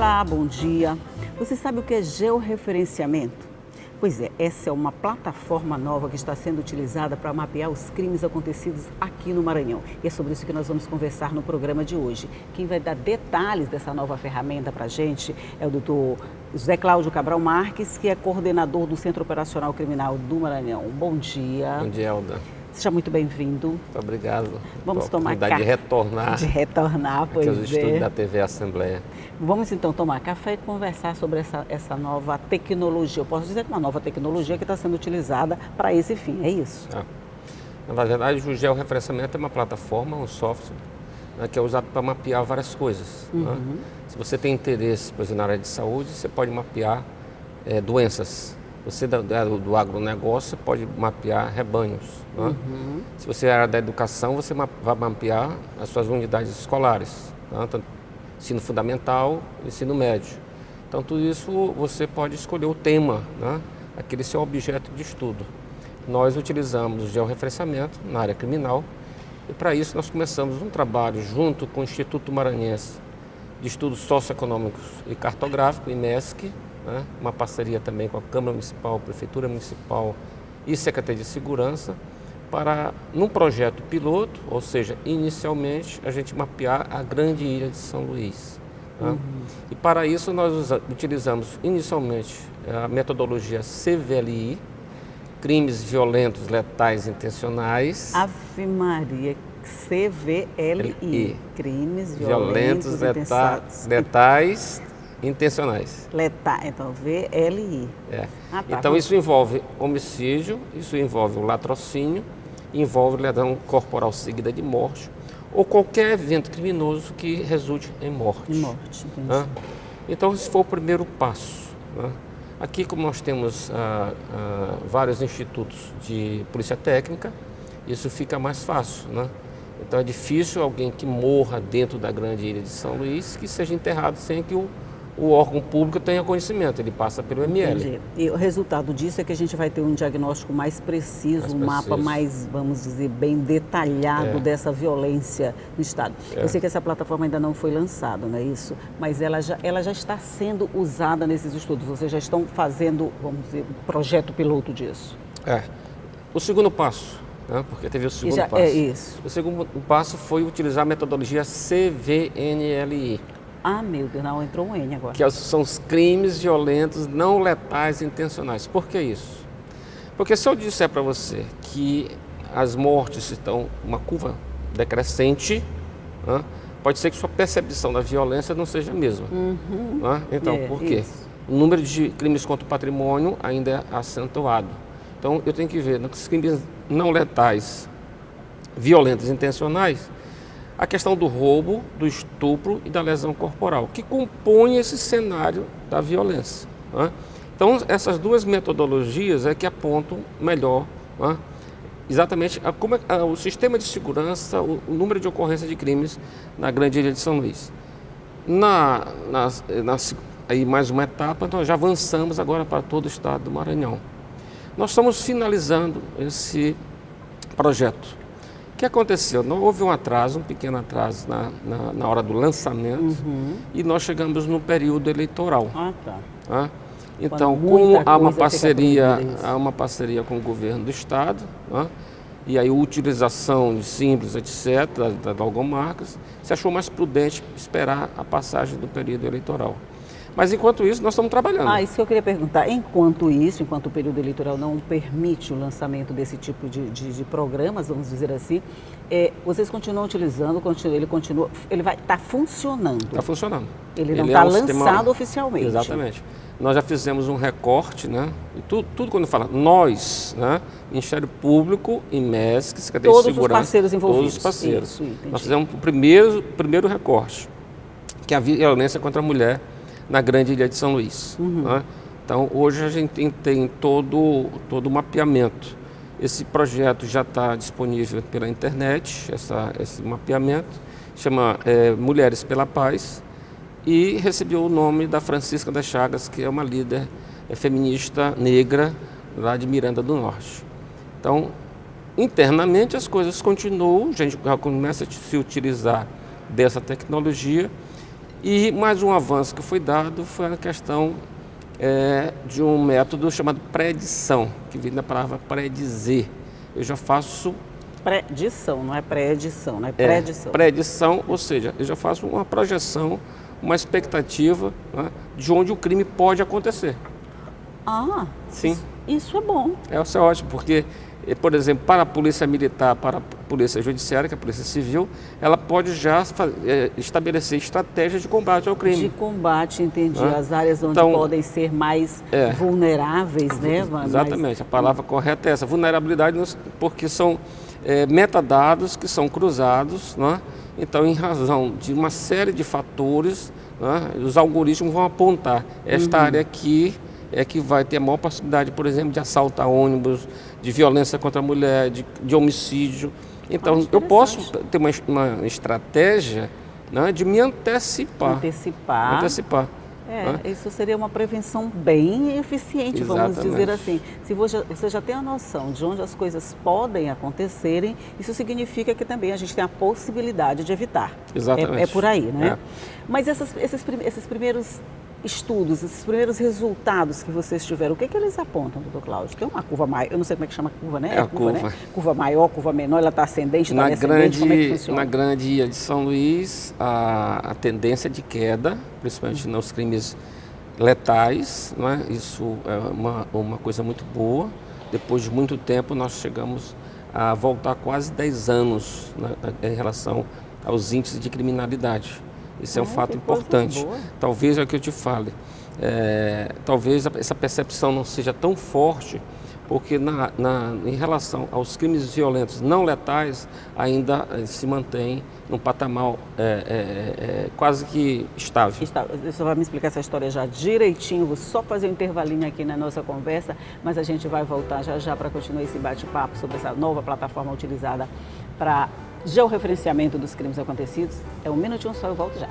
Olá, bom dia. Você sabe o que é georreferenciamento? Pois é, essa é uma plataforma nova que está sendo utilizada para mapear os crimes acontecidos aqui no Maranhão. E é sobre isso que nós vamos conversar no programa de hoje. Quem vai dar detalhes dessa nova ferramenta para a gente é o doutor José Cláudio Cabral Marques, que é coordenador do Centro Operacional Criminal do Maranhão. Bom dia. Bom dia, Elda. Seja muito bem-vindo. Muito obrigado. Vamos tomar café. De retornar. De retornar, pois aos estúdios da TV Assembleia. Vamos então tomar café e conversar sobre essa nova tecnologia. Eu posso dizer que é uma nova tecnologia que está sendo utilizada para esse fim, é isso? Na verdade, o georreferenciamento é uma plataforma, um software, né, que é usado para mapear várias coisas. Né? Se você tem interesse, por exemplo, na área de saúde, você pode mapear doenças. Você do agronegócio pode mapear rebanhos. Né? Se você é área da educação, você vai mapear as suas unidades escolares, né? Tanto ensino fundamental e ensino médio. Então, tudo isso você pode escolher o tema, né? Aquele seu objeto de estudo. Nós utilizamos o georreferenciamento na área criminal e, para isso, nós começamos um trabalho junto com o Instituto Maranhense de Estudos Socioeconômicos e Cartográfico, IMESC, né? Uma parceria também com a Câmara Municipal, Prefeitura Municipal e Secretaria de Segurança, para, num projeto piloto, ou seja, inicialmente, a gente mapear a grande ilha de São Luís. Né? E para isso nós utilizamos inicialmente a metodologia CVLI, crimes violentos, letais, intencionais. Ave Maria, CVLI, crimes violentos, letais, intencionais. Então VLI. Tá, então isso envolve homicídio, isso envolve o latrocínio, envolve lesão corporal seguida de morte ou qualquer evento criminoso que resulte em morte. Entendi. Então esse foi o primeiro passo. Né? Aqui, como nós temos vários institutos de polícia técnica, isso fica mais fácil. Né? Então é difícil alguém que morra dentro da grande ilha de São Luís que seja enterrado sem que o órgão público tenha conhecimento, ele passa pelo ML. Entendi. E o resultado disso é que a gente vai ter um diagnóstico mais preciso, mapa mais, vamos dizer, bem detalhado dessa violência no Estado. Eu sei que essa plataforma ainda não foi lançada, não é isso? Mas ela já está sendo usada nesses estudos, vocês já estão fazendo, vamos dizer, um projeto piloto disso. O segundo passo, né, porque teve o segundo passo. Isso. O segundo passo foi utilizar a metodologia CVNLI. Meu Deus, não, entrou um N agora. Que são os crimes violentos não letais intencionais. Por que isso? Porque se eu disser para você que as mortes estão uma curva decrescente, né, pode ser que sua percepção da violência não seja a mesma. Né? Então, por quê? Isso. O número de crimes contra o patrimônio ainda é acentuado. Então, eu tenho que ver nos crimes não letais, violentos intencionais, a questão do roubo, do estupro e da lesão corporal, que compõem esse cenário da violência. Né? Então, essas duas metodologias é que apontam melhor, né, exatamente como o sistema de segurança, o número de ocorrência de crimes na grande ilha de São Luís. Aí mais uma etapa, nós já avançamos agora para todo o estado do Maranhão. Nós estamos finalizando esse projeto. O que aconteceu? Houve um pequeno atraso na hora do lançamento e nós chegamos no período eleitoral. Então, como há uma parceria com o governo do estado, e aí a utilização de símbolos, etc., da logomarcas, se achou mais prudente esperar a passagem do período eleitoral. Mas, enquanto isso, nós estamos trabalhando. Isso que eu queria perguntar. Enquanto o período eleitoral não permite o lançamento desse tipo de programas, vamos dizer assim, vocês continuam utilizando, ele vai estar funcionando? Está funcionando. Ele não está lançado oficialmente? Exatamente. Nós já fizemos um recorte, né? E tudo quando fala nós, né? Ministério Público, IMESC, Secretaria de Segurança. Todos os parceiros envolvidos. Todos os parceiros. Isso, nós fizemos o primeiro recorte, que é a violência contra a mulher na grande ilha de São Luís. Né? Então, hoje a gente tem todo o mapeamento. Esse projeto já está disponível pela internet, esse mapeamento, chama Mulheres pela Paz, e recebeu o nome da Francisca das Chagas, que é uma líder feminista negra lá de Miranda do Norte. Então, internamente as coisas continuam, a gente já começa a se utilizar dessa tecnologia E mais um avanço que foi dado foi a questão de um método chamado predição, que vem da palavra predizer. Eu já faço... Predição, não é pré-edição, não é predição. Predição, ou seja, eu já faço uma projeção, uma expectativa, né, de onde o crime pode acontecer. Ah, sim. Isso é bom. Isso é ótimo, porque, por exemplo, para a polícia militar, para a polícia judiciária, que é a polícia civil, ela pode já estabelecer estratégias de combate ao crime. De combate, entendi. As áreas onde então, podem ser mais vulneráveis, né? Exatamente, a palavra correta é essa, vulnerabilidade, porque são metadados que são cruzados, né? Então, em razão de uma série de fatores, né, os algoritmos vão apontar esta área aqui é que vai ter a maior possibilidade, por exemplo, de assalto a ônibus, de violência contra a mulher, de homicídio. Então, eu posso ter uma estratégia, né, de me antecipar. Antecipar. Isso seria uma prevenção bem eficiente, vamos dizer assim. Se você já tem a noção de onde as coisas podem acontecerem, isso significa que também a gente tem a possibilidade de evitar. Exatamente. É por aí, né? Mas esses primeiros estudos, esses primeiros resultados que vocês tiveram, o que eles apontam, doutor Cláudio? Que é uma curva maior, eu não sei como é que chama a curva, né? A curva. Né? Curva maior, curva menor, ela está ascendente, está descendente, como é que funciona? Na grande ilha de São Luís, a tendência de queda, principalmente nos crimes letais, não é? Isso é uma coisa muito boa. Depois de muito tempo, nós chegamos a voltar quase 10 anos, né, em relação aos índices de criminalidade. Isso é um fato importante. Talvez é o que eu te fale. Talvez essa percepção não seja tão forte, porque em relação aos crimes violentos não letais, ainda se mantém num patamar quase que estável. Você vai me explicar essa história já direitinho, vou só fazer um intervalinho aqui na nossa conversa, mas a gente vai voltar já para continuar esse bate-papo sobre essa nova plataforma utilizada para georreferenciamento dos crimes acontecidos. É um minutinho só, eu volto já.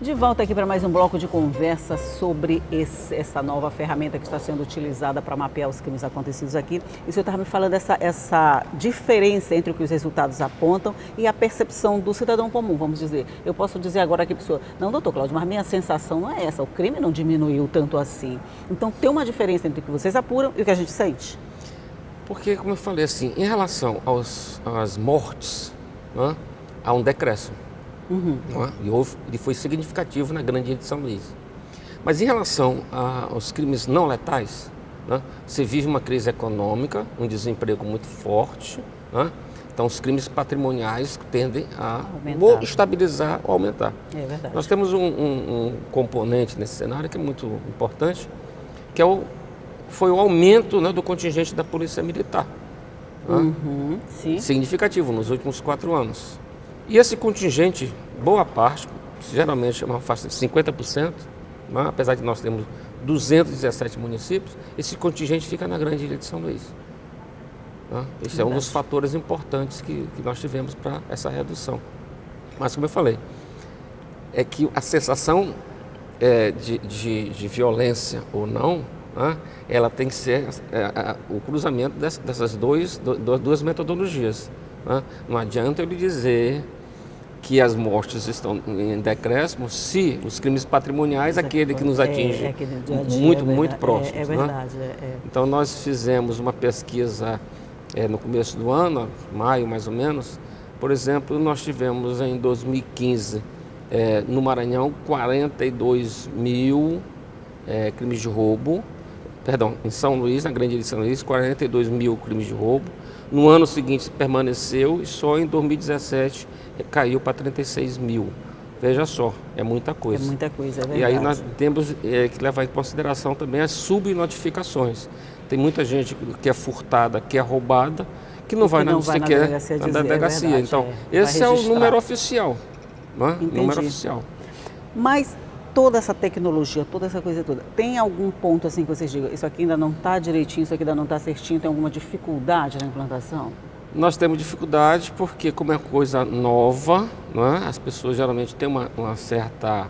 De volta aqui para mais um bloco de conversa sobre essa nova ferramenta que está sendo utilizada para mapear os crimes acontecidos aqui. E o senhor estava me falando essa diferença entre o que os resultados apontam e a percepção do cidadão comum, vamos dizer. Eu posso dizer agora aqui para o senhor, não, doutor Cláudio, mas minha sensação não é essa, o crime não diminuiu tanto assim. Então tem uma diferença entre o que vocês apuram e o que a gente sente? Porque, como eu falei assim, em relação às mortes, né, há um decréscimo. E foi significativo na grande ilha de São Luís. Mas em relação aos crimes não letais, né, você vive uma crise econômica, um desemprego muito forte, né, então os crimes patrimoniais tendem a estabilizar ou aumentar. É verdade. Nós temos um componente nesse cenário que é muito importante, que foi o aumento, né, do contingente da Polícia Militar. Sim. Significativo nos últimos 4 anos. E esse contingente, boa parte, geralmente é uma faixa de 50%, né? Apesar de nós termos 217 municípios, esse contingente fica na grande ilha de São Luís. Né? Esse é um dos fatores importantes que nós tivemos para essa redução. Mas, como eu falei, é que a sensação de violência ou não, né? Ela tem que ser o cruzamento dessas duas metodologias. Né? Não adianta eu lhe dizer que as mortes estão em decréscimo se os crimes patrimoniais, aquele que nos atinge muito próximos. É verdade. Né? Então nós fizemos uma pesquisa no começo do ano, maio mais ou menos. Por exemplo, nós tivemos em 2015 no Maranhão 42 mil crimes de roubo. Perdão, em São Luís, na grande ilha de São Luís, 42 mil crimes de roubo. No ano seguinte permaneceu e só em 2017 caiu para 36 mil. Veja só, é muita coisa. É muita coisa, é verdade. E aí nós temos que levar em consideração também as subnotificações. Tem muita gente que é furtada, que é roubada, que não vai na delegacia. Então, esse é o número oficial. Né? Número oficial. Mas toda essa tecnologia, toda essa coisa toda, tem algum ponto assim que vocês digam, isso aqui ainda não está direitinho, isso aqui ainda não está certinho, tem alguma dificuldade na implantação? Nós temos dificuldade porque, como é coisa nova, não é? As pessoas geralmente têm uma certa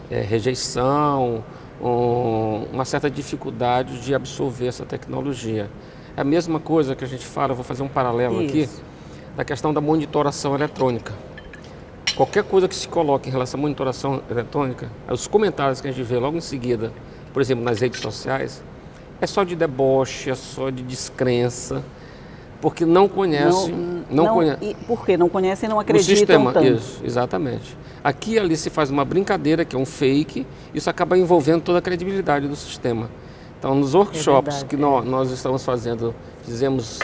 rejeição, uma certa dificuldade de absorver essa tecnologia. É a mesma coisa que a gente fala, vou fazer um paralelo aqui, da questão da monitoração eletrônica. Qualquer coisa que se coloque em relação à monitoração eletrônica, os comentários que a gente vê logo em seguida, por exemplo, nas redes sociais, é só de deboche, é só de descrença, porque não conhece... E por que não conhecem e não acreditam o sistema, tanto? Isso, exatamente. Aqui e ali se faz uma brincadeira, que é um fake, isso acaba envolvendo toda a credibilidade do sistema. Então, nos workshops que nós estamos fazendo, fizemos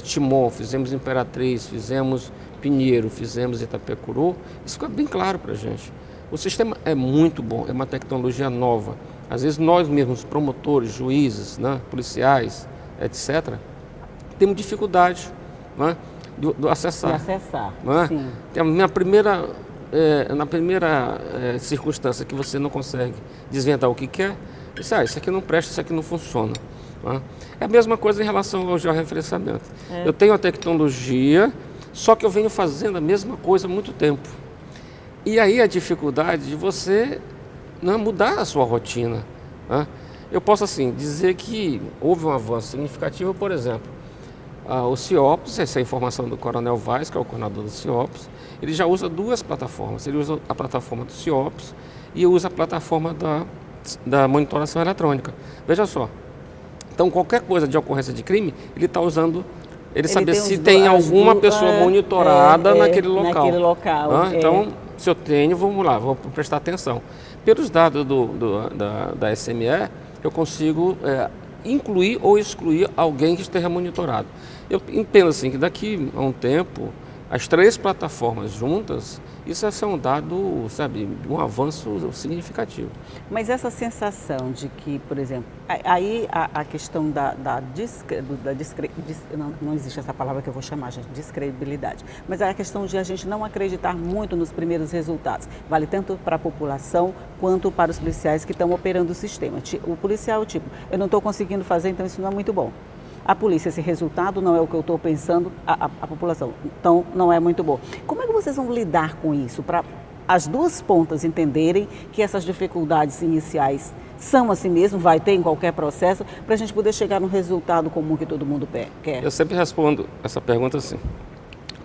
Timon, fizemos Imperatriz, fizemos Pinheiro, fizemos Itapecuru, isso fica bem claro para a gente. O sistema é muito bom, é uma tecnologia nova. Às vezes nós mesmos, promotores, juízes, né, policiais, etc., temos dificuldade, né, de acessar. De acessar, né? sim. Na primeira circunstância que você não consegue desvendar o que quer, isso aqui não presta, isso aqui não funciona. Né? É a mesma coisa em relação ao georreferenciamento. Eu tenho a tecnologia, só que eu venho fazendo a mesma coisa há muito tempo. E aí a dificuldade de você mudar a sua rotina. Né? Eu posso assim dizer que houve um avanço significativo, por exemplo, o CIOPS, essa é a informação do Coronel Vaz, que é o coordenador do CIOPS, ele já usa duas plataformas. Ele usa a plataforma do CIOPS e usa a plataforma da monitoração eletrônica. Veja só. Então, qualquer coisa de ocorrência de crime, ele está usando, ele saber se tem alguma pessoa monitorada naquele local. Naquele local. Então, se eu tenho, vamos lá, vou prestar atenção. Pelos dados da SME, eu consigo incluir ou excluir alguém que esteja monitorado. Eu entendo assim que daqui a um tempo, as três plataformas juntas, isso vai ser um dado, sabe, um avanço significativo. Mas essa sensação de que, por exemplo, aí a questão não existe essa palavra que eu vou chamar, gente, descredibilidade, mas a questão de a gente não acreditar muito nos primeiros resultados, vale tanto para a população quanto para os policiais que estão operando o sistema. O policial, eu não estou conseguindo fazer, então isso não é muito bom. A polícia, esse resultado não é o que eu estou pensando, a população, então não é muito bom. Como é que vocês vão lidar com isso, para as duas pontas entenderem que essas dificuldades iniciais são assim mesmo, vai ter em qualquer processo, para a gente poder chegar no resultado comum que todo mundo quer? Eu sempre respondo essa pergunta assim: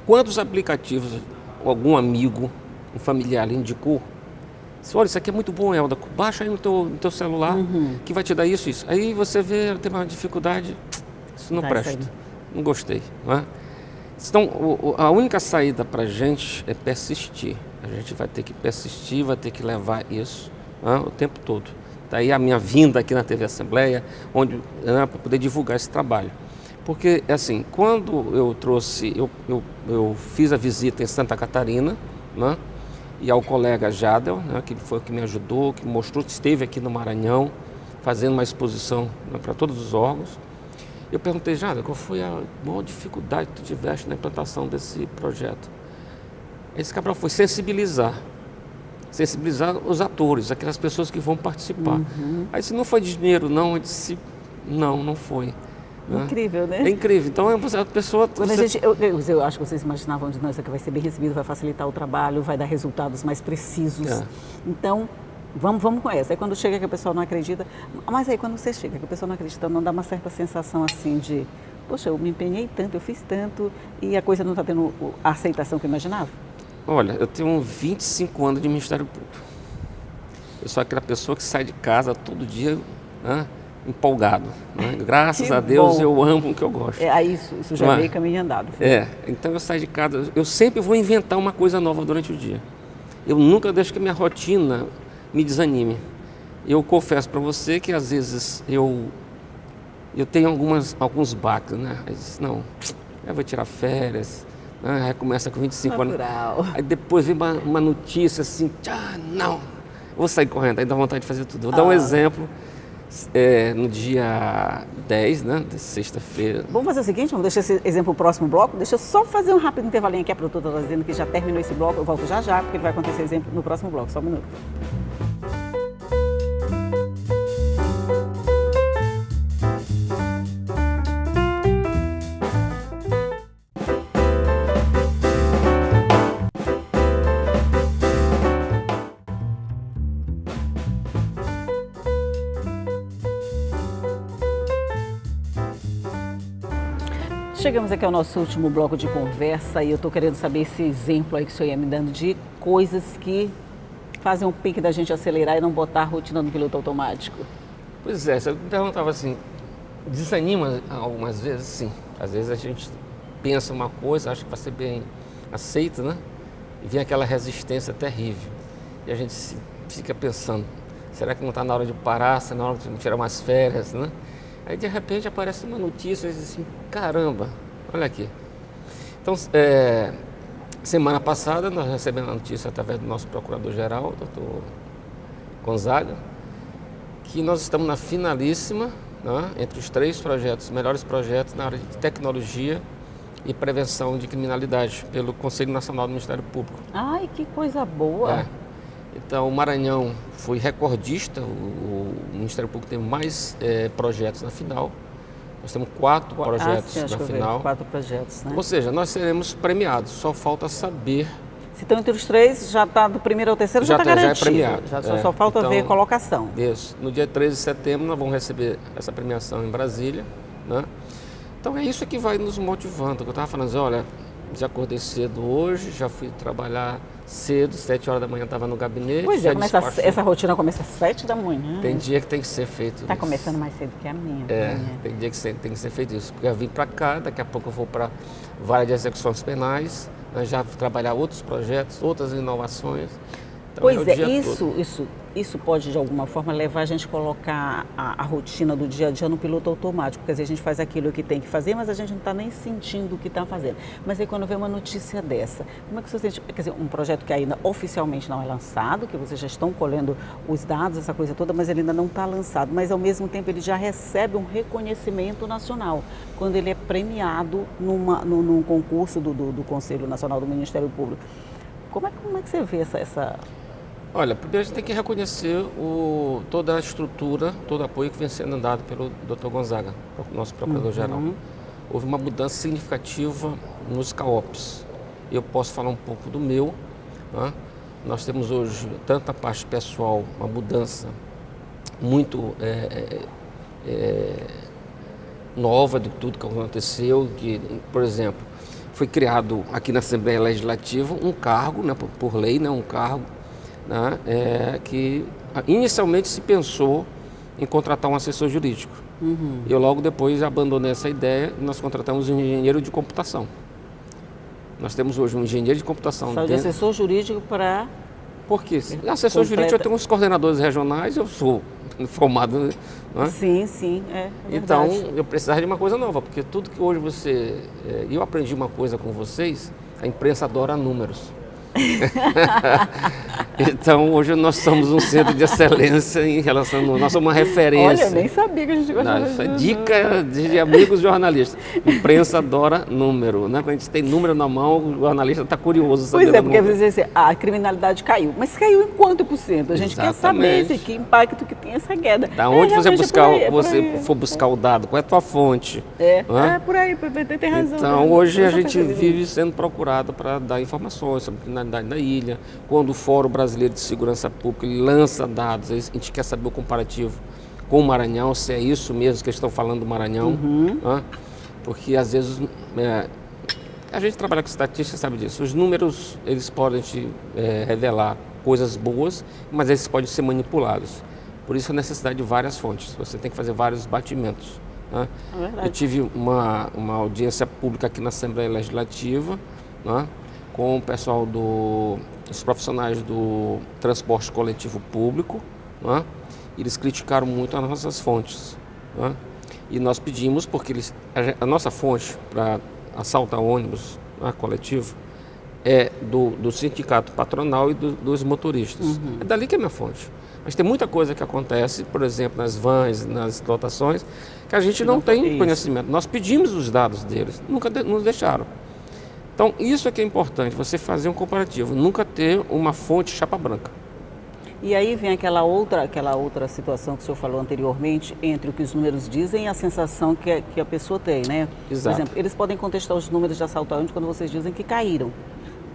quantos aplicativos algum amigo, um familiar indicou? Olha, isso aqui é muito bom, Elda, baixa aí no teu celular, que vai te dar isso. Aí você vê, tem uma dificuldade... Isso não presta, não gostei. Não é? Então, a única saída para a gente é persistir. A gente vai ter que persistir, vai ter que levar isso o tempo todo. Daí a minha vinda aqui na TV Assembleia, onde para poder divulgar esse trabalho. Porque, assim, quando eu trouxe, eu fiz a visita em Santa Catarina, né, e ao colega Jadel, né, que foi o que me ajudou, que mostrou que esteve aqui no Maranhão, fazendo uma exposição, né, para todos os órgãos. Eu perguntei, Jada, qual foi a maior dificuldade que tu tiveste na implantação desse projeto? Esse Cabral foi sensibilizar os atores, aquelas pessoas que vão participar. Aí se não foi de dinheiro, não, eu disse, não foi. Incrível, né? É incrível. Então a pessoa... Eu acho que vocês imaginavam de nós, isso aqui vai ser bem recebido, vai facilitar o trabalho, vai dar resultados mais precisos. Então... Vamos com essa. Aí quando chega que a pessoa não acredita, mas aí quando você chega que a pessoa não acredita, não dá uma certa sensação assim de, poxa, eu me empenhei tanto, eu fiz tanto e a coisa não está tendo a aceitação que eu imaginava? Olha, eu tenho 25 anos de Ministério Público. Eu sou aquela pessoa que sai de casa todo dia, né, empolgado. Né? Graças a Deus eu amo o que eu gosto. Aí isso já é meio caminho andado. Filho. Então eu saio de casa, eu sempre vou inventar uma coisa nova durante o dia. Eu nunca deixo que a minha rotina me desanime. Eu confesso para você que às vezes eu tenho alguns baques, né? Aí não, eu vou tirar férias, né? Aí começa com 25 anos. Aí depois vem uma notícia assim, não, vou sair correndo, aí dá vontade de fazer tudo. Vou dar um exemplo, no dia 10, né, de sexta-feira. Vamos fazer o seguinte, vamos deixar esse exemplo pro próximo bloco, deixa eu só fazer um rápido intervalinho aqui, a produtora está dizendo que já terminou esse bloco, eu volto já, porque vai acontecer exemplo no próximo bloco, só um minuto. Chegamos aqui ao nosso último bloco de conversa e eu estou querendo saber esse exemplo aí que o senhor ia me dando de coisas que fazem um pique da gente acelerar e não botar a rotina no piloto automático. Pois é, você me perguntava assim, desanima algumas vezes, sim. Às vezes a gente pensa uma coisa, acha que vai ser bem aceita, né? E vem aquela resistência terrível. E a gente fica pensando, será que não está na hora de parar, se é na hora de tirar umas férias, né? Aí de repente aparece uma notícia e diz assim, caramba, olha aqui. Então, semana passada nós recebemos a notícia através do nosso procurador-geral, doutor Gonzaga, que nós estamos na finalíssima, né, entre os 3 projetos, melhores projetos na área de tecnologia e prevenção de criminalidade, pelo Conselho Nacional do Ministério Público. Ai, que coisa boa! Então, o Maranhão foi recordista, o Ministério Público tem mais projetos na final. Nós temos 4 projetos na final. 4 projetos, né? Ou seja, nós seremos premiados, só falta saber. Se estão entre os 3, já está do primeiro ao terceiro, já está garantido. Já é premiado. Só falta então, ver a colocação. Isso. No dia 13 de setembro, nós vamos receber essa premiação em Brasília, né? Então, é isso que vai nos motivando. Eu estava falando assim, olha, já acordei cedo hoje, já fui trabalhar cedo, 7 horas da manhã estava no gabinete. Pois é, essa rotina começa às 7 da manhã. Tem dia que tem que ser feito Está começando mais cedo que a minha. Tem dia que tem que ser feito isso. Porque eu vim para cá, daqui a pouco eu vou para a Vara de Execuções Penais, já trabalhar outros projetos, outras inovações. Então, pois isso pode de alguma forma levar a gente a colocar a rotina do dia a dia no piloto automático, quer dizer, a gente faz aquilo que tem que fazer, mas a gente não está nem sentindo o que está fazendo. Mas aí quando vem uma notícia dessa, como é que você sente? Quer dizer, um projeto que ainda oficialmente não é lançado, que vocês já estão colhendo os dados, essa coisa toda, mas ele ainda não está lançado, mas ao mesmo tempo ele já recebe um reconhecimento nacional, quando ele é premiado num concurso do Conselho Nacional do Ministério Público. Como é que você vê essa... Olha, primeiro a gente tem que reconhecer toda a estrutura, todo o apoio que vem sendo dado pelo Dr. Gonzaga, o nosso procurador-geral. Houve uma mudança significativa nos CAOPs. Eu posso falar um pouco do meu, né? Nós temos hoje, tanto a parte pessoal, uma mudança muito nova de tudo que aconteceu, que, por exemplo, foi criado aqui na Assembleia Legislativa um cargo, né, por lei, né, um cargo, né, que inicialmente se pensou em contratar um assessor jurídico. Eu logo depois abandonei essa ideia e nós contratamos um engenheiro de computação. Nós temos hoje um engenheiro de computação. Só de assessor jurídico para... Porque assessor jurídico, eu tenho uns coordenadores regionais, eu sou formado... Né? Sim, é então, verdade. eu precisava de uma coisa nova, porque tudo que hoje eu aprendi uma coisa com vocês, a imprensa adora números. Então, hoje nós somos um centro de excelência em relação a... Nós somos uma referência. Olha, eu nem sabia que a gente gostava de números. Dica de amigos jornalistas. Imprensa adora número, né? Quando a gente tem número na mão, o jornalista está curioso. Pois é, porque você diz assim, a criminalidade caiu. Mas caiu em quanto por cento? A gente quer saber que impacto que tem essa queda. Da onde você for buscar o dado, qual é a tua fonte? Por aí, tem razão. Então, hoje a gente vive sendo procurado para dar informações sobre criminalidade da ilha. Quando o Fórum Brasileiro de Segurança Pública lança dados, a gente quer saber o comparativo com o Maranhão, se é isso mesmo que eles estão falando do Maranhão. Porque às vezes a gente trabalha com estatística, sabe disso. Os números, eles podem te revelar coisas boas, mas eles podem ser manipulados. Por isso a necessidade de várias fontes. Você tem que fazer vários batimentos. Eu tive uma audiência pública aqui na Assembleia Legislativa, com o pessoal os profissionais do transporte coletivo público, eles criticaram muito as nossas fontes. E nós pedimos, porque a nossa fonte para assaltar ônibus coletivo é do sindicato patronal e dos motoristas. É dali que é a minha fonte. Mas tem muita coisa que acontece, por exemplo, nas vans, nas lotações, que a gente não tem conhecimento. Nós pedimos os dados deles, nunca nos deixaram. Então, isso é que é importante, você fazer um comparativo, nunca ter uma fonte chapa branca. E aí vem aquela outra situação que o senhor falou anteriormente, entre o que os números dizem e a sensação que a pessoa tem, né? Exato. Por exemplo, eles podem contestar os números de assalto a ônibus quando vocês dizem que caíram.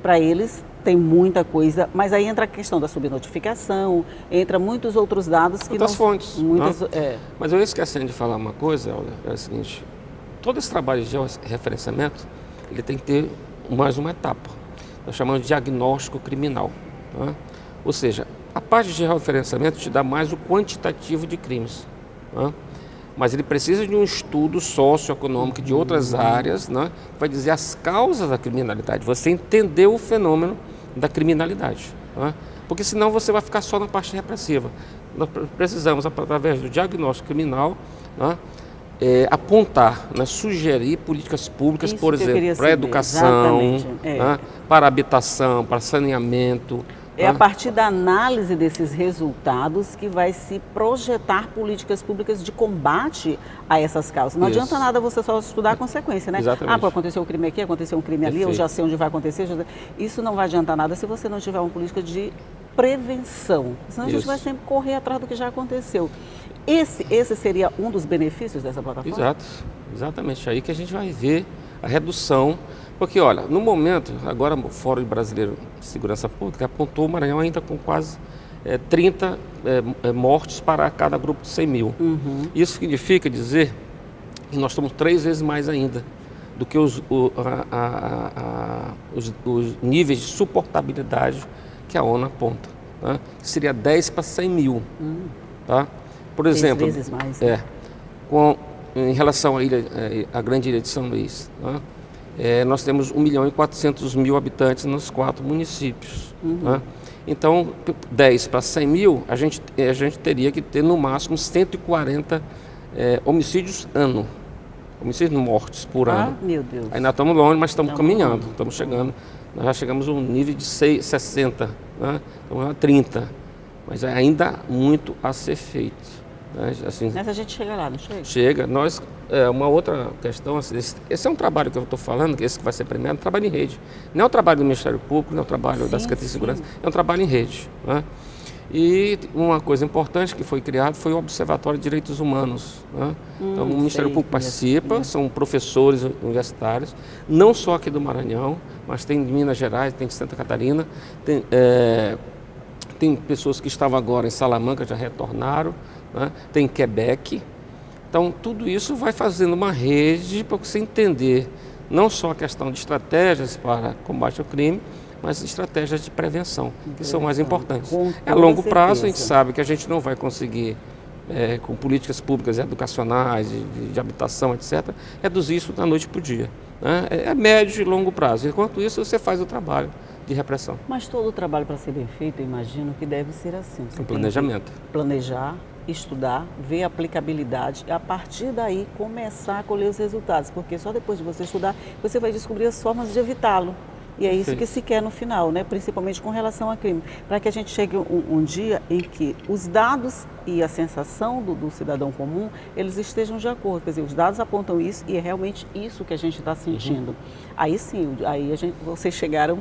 Para eles tem muita coisa, mas aí entra a questão da subnotificação, entra muitos outros dados que outras fontes. Muitas, Mas eu esquecendo de falar uma coisa, olha, é o seguinte, todo esse trabalho de georreferenciamento, ele tem que ter mais uma etapa. Nós chamamos de diagnóstico criminal. Tá? Ou seja, a parte de georreferenciamento te dá mais o quantitativo de crimes. Tá? Mas ele precisa de um estudo socioeconômico de outras áreas, né, que vai dizer as causas da criminalidade. Você entender o fenômeno da criminalidade. Né? Porque senão você vai ficar só na parte repressiva. Nós precisamos, através do diagnóstico criminal, né, apontar, né, sugerir políticas públicas, Isso por exemplo, para a educação, né, para a habitação, para saneamento. É a partir da análise desses resultados que vai se projetar políticas públicas de combate a essas causas. Não adianta nada você só estudar a consequência, né? Exatamente. Ah, pô, aconteceu um crime aqui, aconteceu um crime ali, eu já sei onde vai acontecer. Isso não vai adiantar nada se você não tiver uma política de prevenção. Senão a gente vai sempre correr atrás do que já aconteceu. Esse seria um dos benefícios dessa plataforma? Exato, exatamente. Aí que a gente vai ver a redução. Porque, olha, no momento, agora o Fórum Brasileiro de Segurança Pública apontou o Maranhão ainda com quase 30 mortes para cada grupo de 100 mil. Isso significa dizer que nós estamos 3 vezes mais ainda do que os níveis de suportabilidade que a ONU aponta. Tá? Seria 10 para 100 mil. Tá? Por exemplo, 3 vezes mais, né? em relação à grande ilha de São Luís, tá? Nós temos 1.400.000 habitantes nos 4 municípios. Né? Então, 10 para 100 mil, a gente teria que ter no máximo 140 homicídios ano. Homicídios mortes por ano. Meu Deus. Aí nós estamos longe, mas estamos caminhando, estamos chegando. Nós já chegamos a um nível de 60, né? Então, a 30. Mas ainda muito a ser feito. Assim, mas a gente chega lá, não chega? Chega. Uma outra questão, esse é um trabalho que eu estou falando, que esse que vai ser premiado, é um trabalho em rede. Não é o trabalho do Ministério Público, não é o trabalho da Secretaria de Segurança, é um trabalho em rede. Né? E uma coisa importante que foi criado foi o Observatório de Direitos Humanos. Né? Então, o Ministério Público participa, são professores universitários, não só aqui do Maranhão, mas tem de Minas Gerais, tem de Santa Catarina, tem pessoas que estavam agora em Salamanca, já retornaram, né? Tem Quebec. Então, tudo isso vai fazendo uma rede para você entender não só a questão de estratégias para combate ao crime, mas estratégias de prevenção, que são mais importantes. A longo prazo, a gente sabe que a gente não vai conseguir, com políticas públicas educacionais, de habitação, etc., reduzir isso da noite para o dia. Né? É médio e longo prazo. Enquanto isso, você faz o trabalho de repressão. Mas todo o trabalho, para ser bem feito, eu imagino que deve ser assim. Você planejamento. Planejar, estudar, ver a aplicabilidade e a partir daí começar a colher os resultados, porque só depois de você estudar você vai descobrir as formas de evitá-lo. E é isso que se quer no final, né? Principalmente com relação a crime, para que a gente chegue um dia em que os dados e a sensação do cidadão comum, eles estejam de acordo. Quer dizer, os dados apontam isso e é realmente isso que a gente está sentindo. Aí sim, vocês chegaram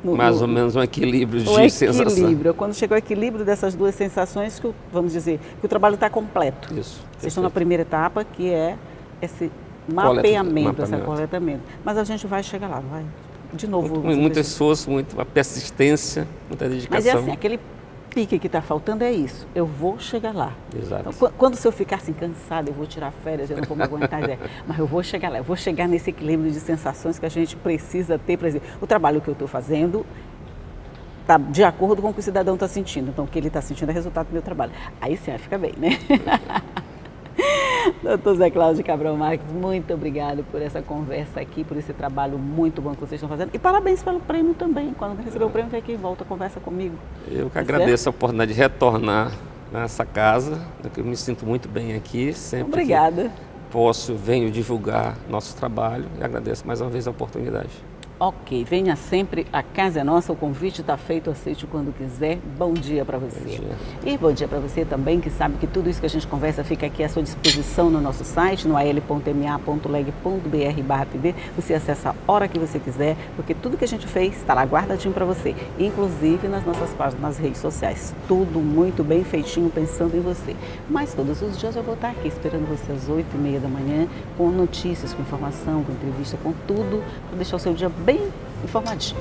mais ou menos um equilíbrio de sensação. Equilíbrio. Quando chegou o equilíbrio dessas duas sensações, vamos dizer, que o trabalho está completo. Isso. Vocês estão na primeira etapa, que é esse mapeamento, esse coletamento. Mas a gente vai chegar lá, vai. De novo. Muito esforço, muita persistência, muita dedicação. Mas é assim, aquele pique que está faltando é isso. Eu vou chegar lá. Exato. Então, quando se eu ficar assim cansado, eu vou tirar férias, eu não vou me aguentar. Mas eu vou chegar lá, eu vou chegar nesse equilíbrio de sensações que a gente precisa ter. Por exemplo, o trabalho que eu estou fazendo está de acordo com o que o cidadão está sentindo. Então, o que ele está sentindo é resultado do meu trabalho. Aí sim, vai ficar bem, né? Doutor Zé Cláudio Cabral Marques, muito obrigado por essa conversa aqui, por esse trabalho muito bom que vocês estão fazendo. E parabéns pelo prêmio também. Quando receber o prêmio, vem aqui e volta, conversa comigo. Eu que agradeço a oportunidade de retornar nessa casa. Eu me sinto muito bem aqui. Sempre obrigada. Venho divulgar nosso trabalho e agradeço mais uma vez a oportunidade. Ok, venha sempre, a casa é nossa, o convite está feito, aceite quando quiser. Bom dia para você. Bom dia. E bom dia para você também, que sabe que tudo isso que a gente conversa fica aqui à sua disposição no nosso site, no al.ma.leg.br/tv. Você acessa a hora que você quiser, porque tudo que a gente fez está lá guardadinho para você, inclusive nas nossas páginas, nas redes sociais. Tudo muito bem feitinho, pensando em você. Mas todos os dias eu vou estar aqui esperando você às 8h30 da manhã, com notícias, com informação, com entrevista, com tudo, para deixar o seu dia bem informadinho.